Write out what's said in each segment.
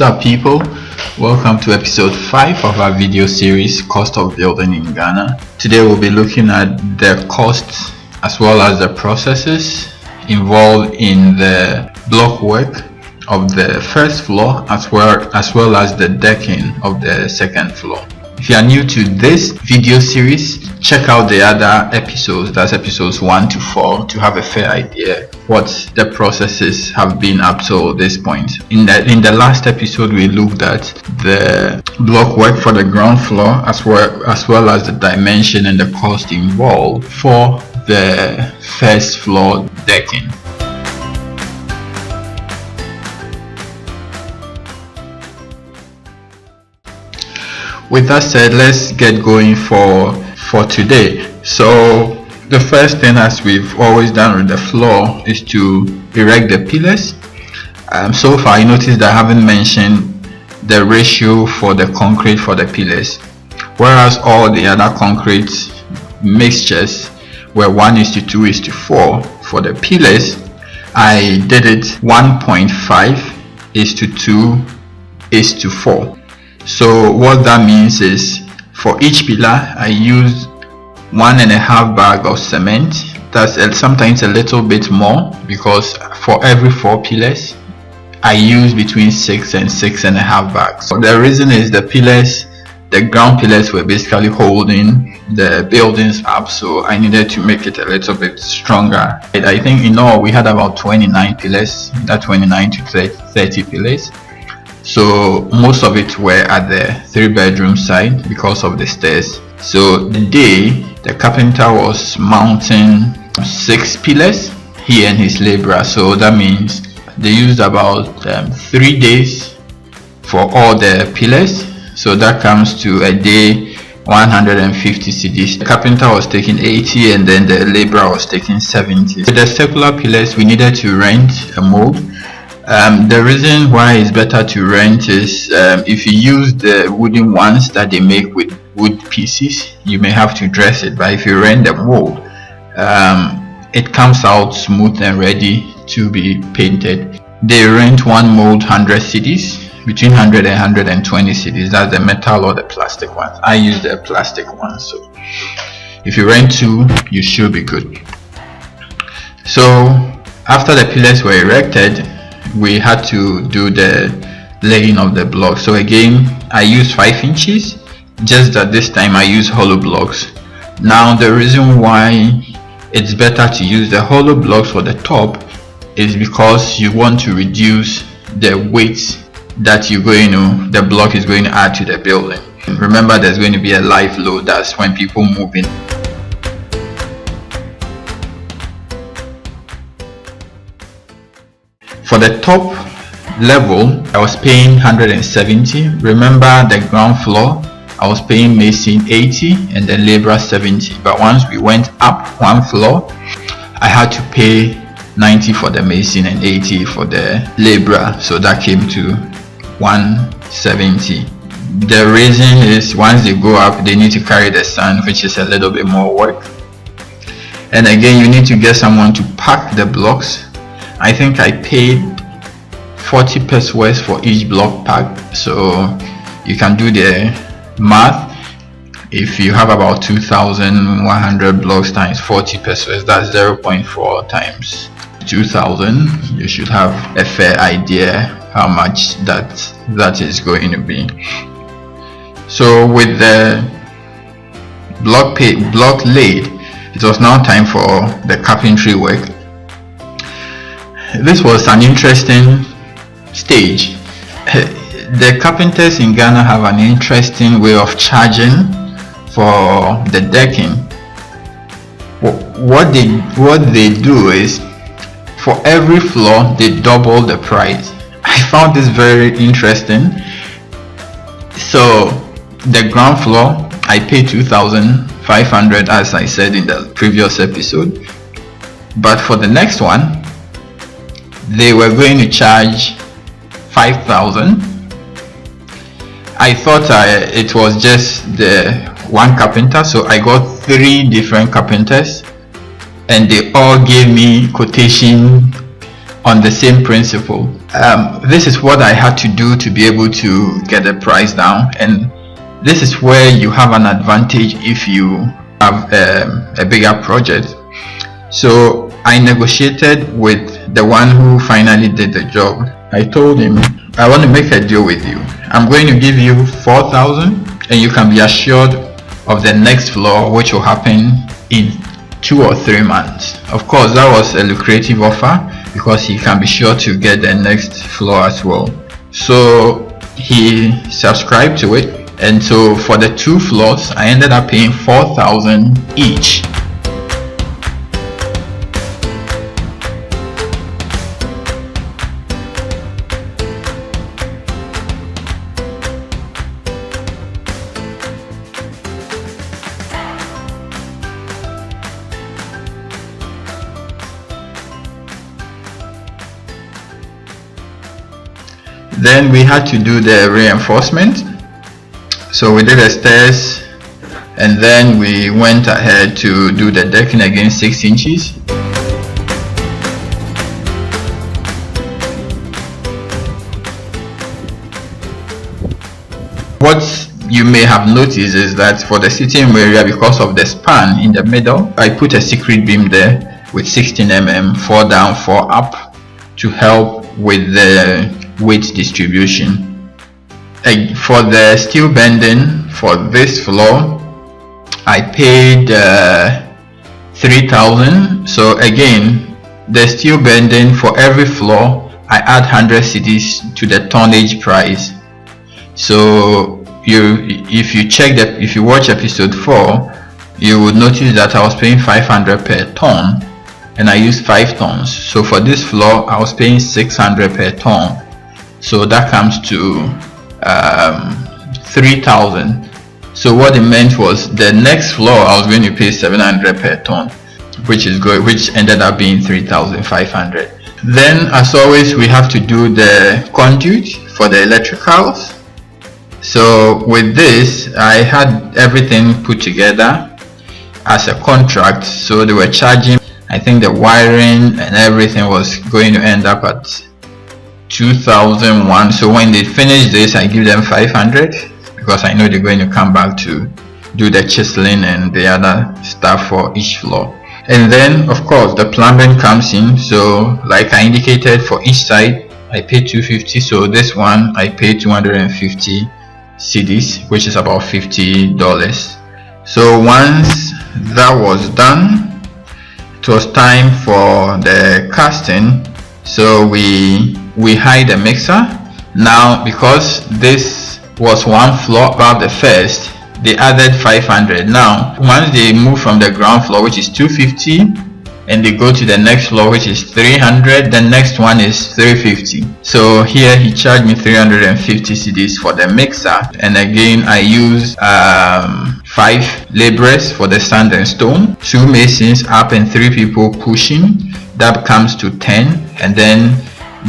up, people? Welcome to episode 5 of our video series Cost of Building in Ghana. Today we'll be looking at the costs as well as the processes involved in the block work of the first floor as well as the decking of the second floor. If you are new to this video series, check out the other episodes, that's episodes 1 to 4, to have a fair idea what the processes have been up to this point. In the last episode, we looked at the block work for the ground floor as well as the dimension and the cost involved for the first floor decking. With that said, let's get going for today. So the first thing, as we've always done with the floor, is to erect the pillars. So far I noticed that I haven't mentioned the ratio for the concrete for the pillars, whereas all the other concrete mixtures were 1:2:4. For the pillars, I did it 1.5:2:4. So what that means is, for each pillar I used 1.5 bag of cement. That's sometimes a little bit more, because for every 4 pillars I use between 6 and 6.5 bags. So the reason is the ground pillars were basically holding the buildings up, so I needed to make it a little bit stronger. I think in all we had about 29 pillars, that 29 to 30 pillars. So most of it were at the 3-bedroom side because of the stairs. So the day the carpenter was mounting 6 pillars, he and his laborer, so that means they used about 3 days for all the pillars. So that comes to a day 150 cedis. The carpenter was taking 80 and then the laborer was taking 70. With the circular pillars, we needed to rent a mold. The reason why it's better to rent is if you use the wooden ones that they make with wood pieces, you may have to dress it, but if you rent the mold, it comes out smooth and ready to be painted. They rent one mold 100 cedis, between 100 and 120 cedis. That's the metal or the plastic ones. I use the plastic ones, so if you rent 2, you should be good. So after the pillars were erected, we had to do the laying of the blocks. So again, I used 5 inches, just that this time I use hollow blocks. Now the reason why it's better to use the hollow blocks for the top is because you want to reduce the weight that the block is going to add to the building. Remember, there's going to be a live load. That's when people move in. For the top level, I was paying 170. Remember, the ground floor, I was paying mason 80 and the laborer 70. But once we went up 1 floor, I had to pay 90 for the mason and 80 for the laborer. So that came to 170. The reason is, once they go up, they need to carry the sand, which is a little bit more work. And again, you need to get someone to pack the blocks. I think I paid 40 pesos for each block pack, so you can do the math. If you have about 2,100 blocks times 40 pesos, that's 0.4 times 2,000. You should have a fair idea how much that is going to be. So with the block laid, it was now time for the carpentry work. This was an interesting stage. The carpenters in Ghana have an interesting way of charging for the decking. What they do is, for every floor they double the price. I found this very interesting. So the ground floor, I paid 2,500, as I said in the previous episode, but for the next one they were going to charge 5,000. I thought it was just the one carpenter, so I got 3 different carpenters and they all gave me quotation on the same principle. This is what I had to do to be able to get the price down, and this is where you have an advantage if you have a bigger project. So I negotiated with the one who finally did the job. I told him, I want to make a deal with you. I'm going to give you 4,000 and you can be assured of the next floor, which will happen in 2 or 3 months. Of course, that was a lucrative offer because he can be sure to get the next floor as well. So he subscribed to it, and so for the 2 floors I ended up paying 4,000 each. Then we had to do the reinforcement. So we did the stairs, and then we went ahead to do the decking again, 6 inches. What you may have noticed is that for the sitting room area, because of the span in the middle, I put a secret beam there with 16 mm, 4 down, 4 up, to help with the weight distribution. For the steel bending for this floor, I paid 3,000. So again, the steel bending for every floor, I add 100 cedis to the tonnage price. So if you watch episode 4, you would notice that I was paying 500 per ton, and I used 5 tons. So for this floor, I was paying 600 per ton. So that comes to 3,000. So what it meant was the next floor I was going to pay 700 per ton, which ended up being 3,500. Then, as always, we have to do the conduit for the electricals. So with this, I had everything put together as a contract. So they were charging, I think the wiring and everything was going to end up at 2,001. So when they finish this, I give them 500 because I know they're going to come back to do the chiseling and the other stuff for each floor. And then of course the plumbing comes in. So like I indicated, for each side I paid 250. So this one I paid 250 cedis, which is about $50. So once that was done, it was time for the casting. So we hide the mixer. Now because this was one floor above the first, they added 500. Now once they move from the ground floor, which is 250, and they go to the next floor, which is 300, the next one is 350. So here he charged me 350 cedis for the mixer, and again I use 5 laborers for the sand and stone, 2 masons up and 3 people pushing. That comes to 10. And then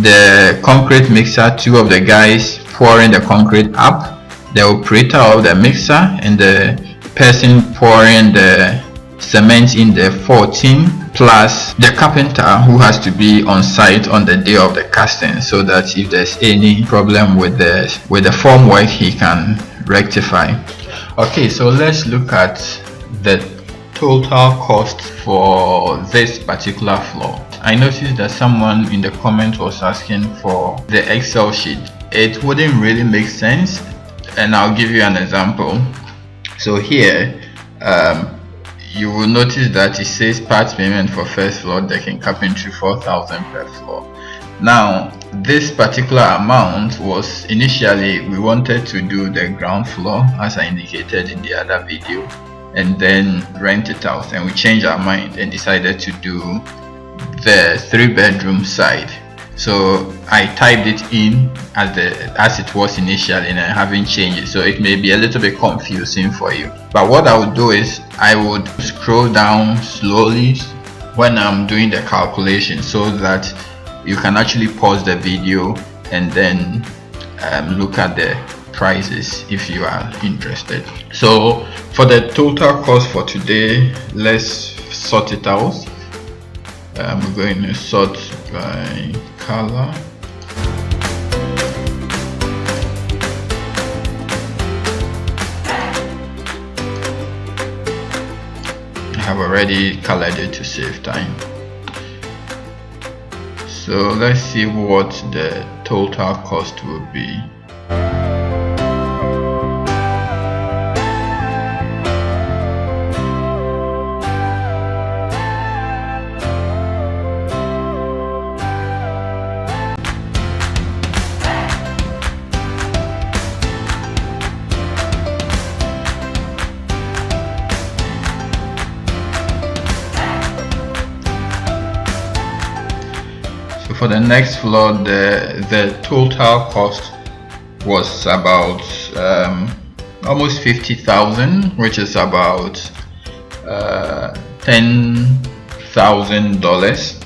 the concrete mixer, 2 of the guys pouring the concrete up, the operator of the mixer, and the person pouring the cement in the 14, plus the carpenter who has to be on site on the day of the casting, so that if there's any problem with the formwork, he can rectify. Okay, so let's look at the total cost for this particular floor. I noticed that someone in the comment was asking for the Excel sheet. It wouldn't really make sense, and I'll give you an example. So here you will notice that it says part payment for first floor decking carpentry 4,000 per floor. Now this particular amount was initially, we wanted to do the ground floor as I indicated in the other video, and then rent it out, and we changed our mind and decided to do the 3-bedroom side. So I typed it in as it was initially, and I haven't changed it, so it may be a little bit confusing for you. But what I would do is I would scroll down slowly when I'm doing the calculation, so that you can actually pause the video and then look at the prices if you are interested. So for the total cost for today, let's sort it out. We're going to sort by color. have already colored it to save time. So let's see what the total cost will be. For the next floor, the total cost was about almost 50,000, which is about $10,000.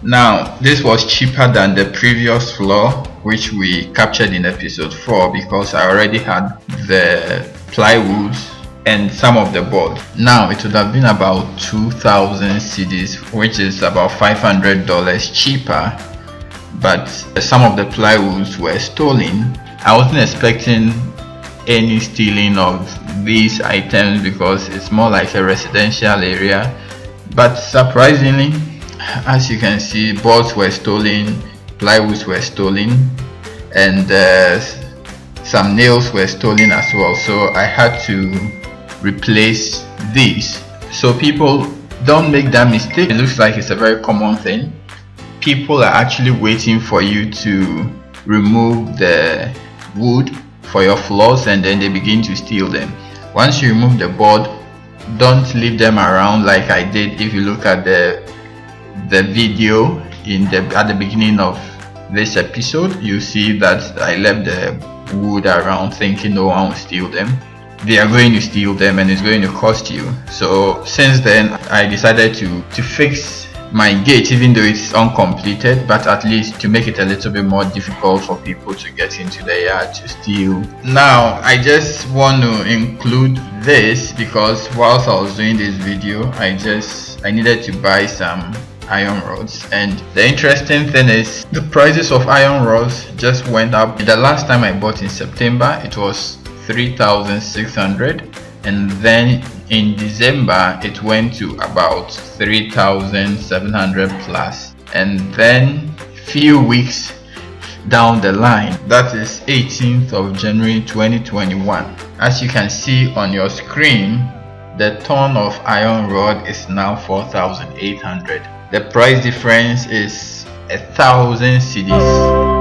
Now this was cheaper than the previous floor, which we captured in episode 4, because I already had the plywood and some of the board. Now it would have been about 2,000 cedis, which is about $500 cheaper, but some of the plywoods were stolen. I wasn't expecting any stealing of these items because it's more like a residential area, but surprisingly, as you can see, boards were stolen, plywoods were stolen, and some nails were stolen as well. So I had to replace these. So people, don't make that mistake. It looks like it's a very common thing. People are actually waiting for you to remove the wood for your floors, and then they begin to steal them. Once you remove the board, don't leave them around like I did. If you look at the video at the beginning of this episode, you see that I left the wood around thinking no one will steal them. They are going to steal them, and it's going to cost you. So since then, I decided to fix my gate, even though it's uncompleted, but at least to make it a little bit more difficult for people to get into the yard to steal. Now I just want to include this because whilst I was doing this video, I needed to buy some iron rods, and the interesting thing is the prices of iron rods just went up. The last time I bought in September, it was 3,600, and then in December it went to about 3,700 plus, and then few weeks down the line, that is 18th of January 2021, as you can see on your screen, the ton of iron rod is now 4,800. The price difference is 1,000 cedis.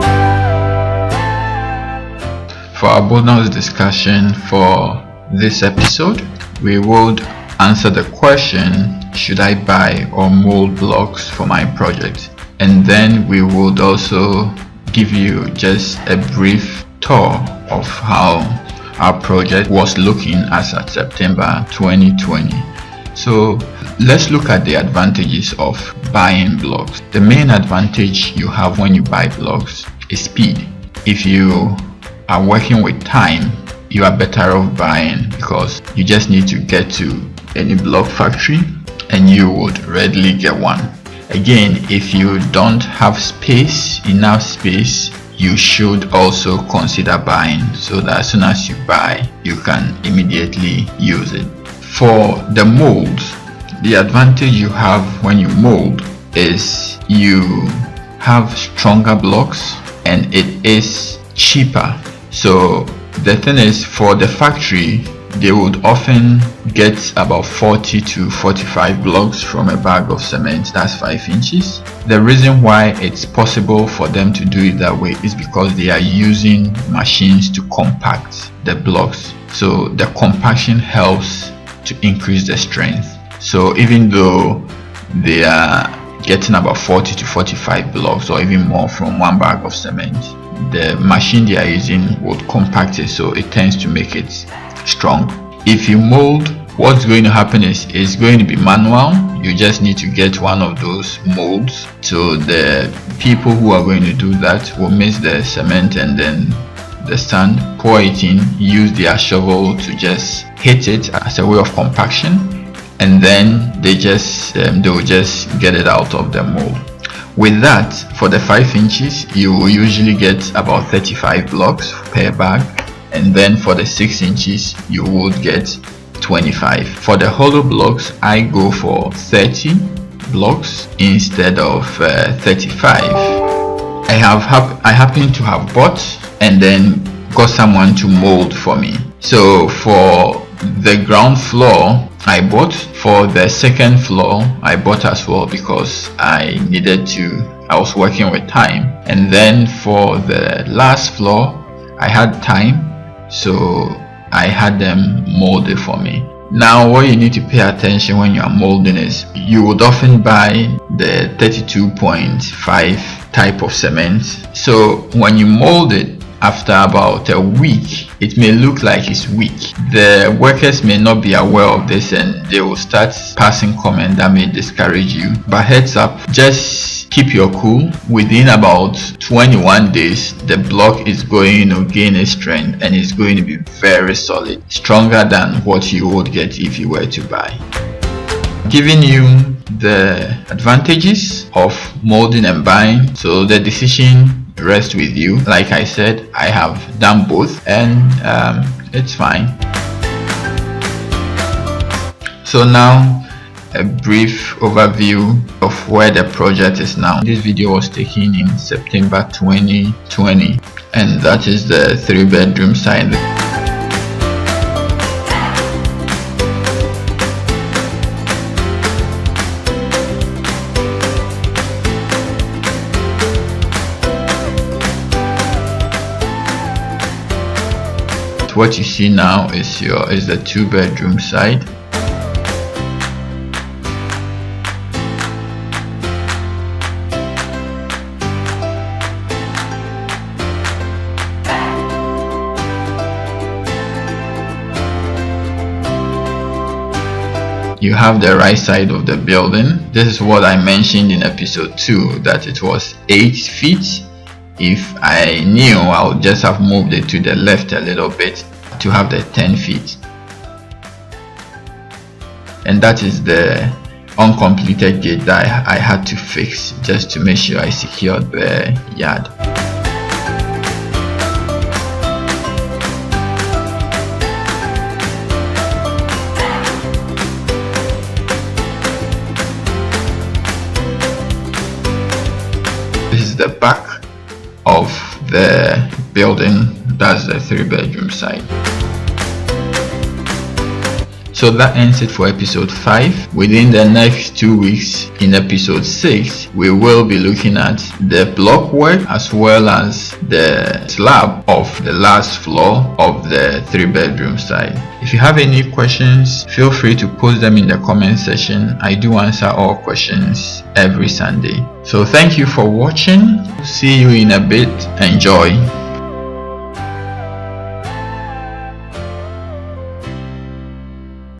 For our bonus discussion for this episode, we would answer the question, should I buy or mold blocks for my project? And then we would also give you just a brief tour of how our project was looking as at September 2020. So let's look at the advantages of buying blocks. The main advantage you have when you buy blocks is speed. If you are working with time, you are better off buying, because you just need to get to any block factory and you would readily get one. Again, if you don't have enough space, you should also consider buying, so that as soon as you buy, you can immediately use it. For the molds, the advantage you have when you mold is you have stronger blocks and it is cheaper. So the thing is, for the factory, they would often get about 40 to 45 blocks from a bag of cement, that's 5 inches. The reason why it's possible for them to do it that way is because they are using machines to compact the blocks. So the compaction helps to increase the strength. So even though they are getting about 40 to 45 blocks or even more from one bag of cement, the machine they are using would compact it, so it tends to make it strong. If you mold, what's going to happen is it's going to be manual. You just need to get one of those molds. So the people who are going to do that will mix the cement and then the sand, pour it in, use their shovel to just hit it as a way of compaction, and then they will just get it out of the mold. With that, for the 5 inches, you will usually get about 35 blocks per bag, and then for the 6 inches, you would get 25. For the hollow blocks, I go for 30 blocks instead of 35. I happen to have bought and then got someone to mold for me. So for the ground floor I bought, for the second floor I bought as well because I was working with time, and then for the last floor I had time, so I had them mold it for me. Now what you need to pay attention when you are molding is you would often buy the 32.5 type of cement. So when you mold it, after about a week, it may look like it's weak. The workers may not be aware of this and they will start passing comment that may discourage you. But heads up, just keep your cool. Within about 21 days, the block is going to gain its strength and it's going to be very solid, stronger than what you would get if you were to buy. Giving you the advantages of molding and buying, so the decision rest with you. Like I said, I have done both and it's fine. So now a brief overview of where the project is now. This video was taken in September 2020 and that is the 3-bedroom side. What you see now is the 2-bedroom side. You have the right side of the building. This is what I mentioned in episode 2, that it was 8 feet. If I knew, I would just have moved it to the left a little bit to have the 10 feet. And that is the uncompleted gate that I had to fix just to make sure I secured the yard. This is the back of the building. That's the 3-bedroom side. So that ends it for episode 5. Within the next 2 weeks, in episode 6, we will be looking at the block work as well as the slab of the last floor of the 3-bedroom side. If you have any questions, feel free to post them in the comment section. I do answer all questions every Sunday. So thank you for watching. See you in a bit. Enjoy.